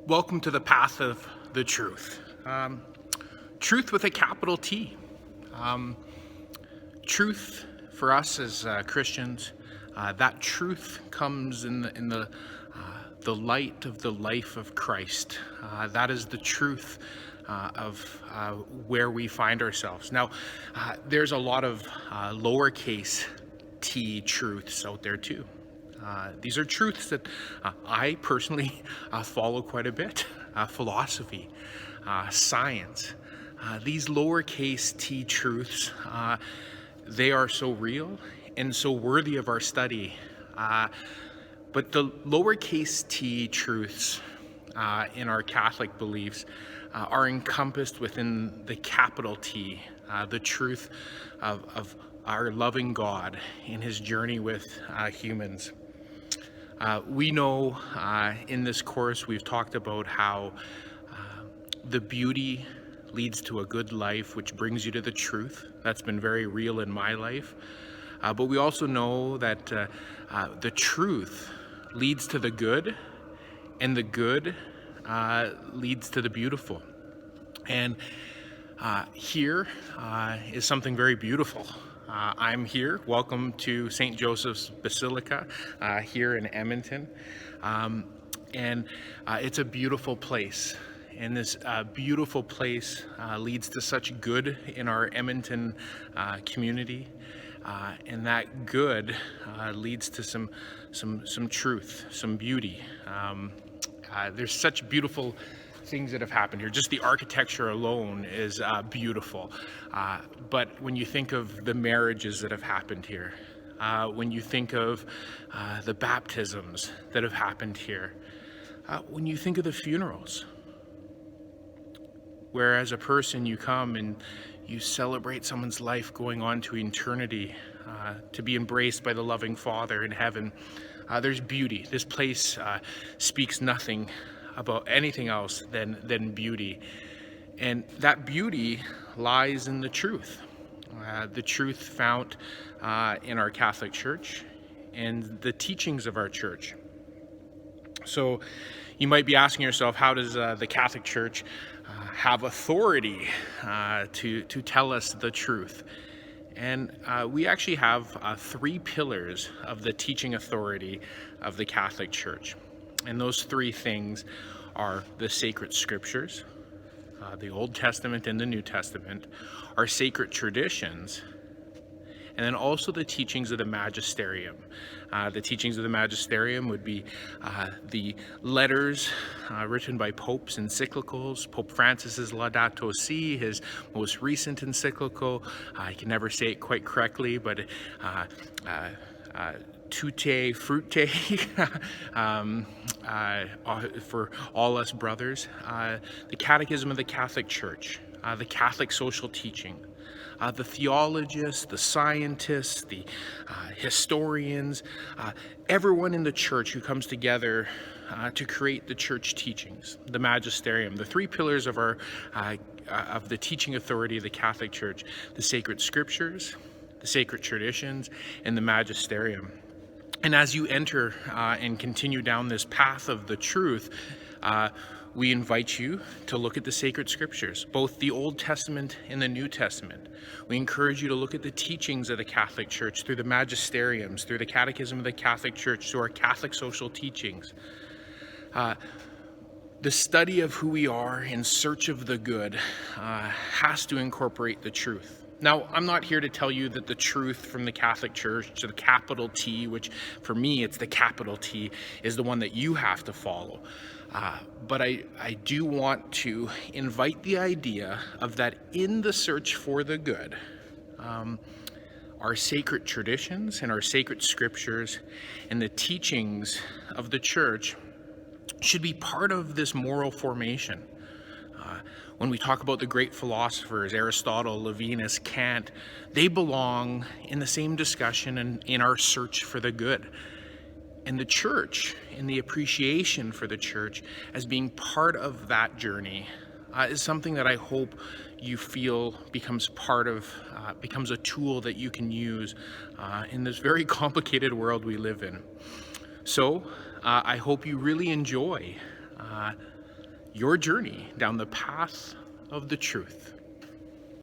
Welcome to the path of the truth. Truth with a capital T. Um, Truth for us as Christians, that truth comes in the light of the life of Christ. That is the truth of where we find ourselves. Now, there's a lot of lowercase t truths out there too. These are truths that I personally follow quite a bit. Philosophy, science. These lowercase t truths, they are so real and so worthy of our study. But the lowercase t truths in our Catholic beliefs are encompassed within the capital T, the truth of our loving God in his journey with humans. We know in this course we've talked about how the beauty leads to a good life, which brings you to the truth. That's been very real in my life. But we also know that the truth leads to the good, and the good leads to the beautiful. And here is something very beautiful. I'm here. Welcome to St. Joseph's Basilica here in Edmonton. And it's a beautiful place. And this beautiful place leads to such good in our Edmonton community. And that good leads to some truth, some beauty. There's such beautiful things that have happened here. Just the architecture alone is beautiful. But when you think of the marriages that have happened here, when you think of the baptisms that have happened here, when you think of the funerals, where as a person you come and you celebrate someone's life going on to eternity, to be embraced by the loving Father in heaven, there's beauty. This place speaks nothing about anything else than beauty. And that beauty lies in the truth found in our Catholic Church and the teachings of our church. So you might be asking yourself, how does the Catholic Church have authority to tell us the truth? And we actually have three pillars of the teaching authority of the Catholic Church. And those three things are the sacred scriptures, the Old Testament and the New Testament, our sacred traditions, and then also the teachings of the magisterium. The teachings of the magisterium would be the letters written by popes, encyclicals. Pope Francis's Laudato Si, his most recent encyclical. I can never say it quite correctly, but Tutte Frutte for all us brothers. The Catechism of the Catholic Church, the Catholic social teaching. The theologists, the scientists, the historians, everyone in the church who comes together to create the church teachings, the magisterium, the three pillars of of the teaching authority of the Catholic Church: the sacred scriptures, the sacred traditions, and the magisterium. And as you enter and continue down this path of the truth, we invite you to look at the sacred scriptures, both the Old Testament and the New Testament. We encourage you to look at the teachings of the Catholic Church through the magisteriums, through the Catechism of the Catholic Church, through our Catholic social teachings. The study of who we are in search of the good has to incorporate the truth. Now, I'm not here to tell you that the truth from the Catholic Church, the capital T, which for me it's the capital T, is the one that you have to follow. But I do want to invite the idea of that in the search for the good, our sacred traditions and our sacred scriptures and the teachings of the church should be part of this moral formation. When we talk about the great philosophers, Aristotle, Levinas, Kant, they belong in the same discussion and in our search for the good. And the church, in the appreciation for the church as being part of that journey, is something that I hope you feel becomes part of, becomes a tool that you can use in this very complicated world we live in. So I hope you really enjoy your journey down the path of the truth.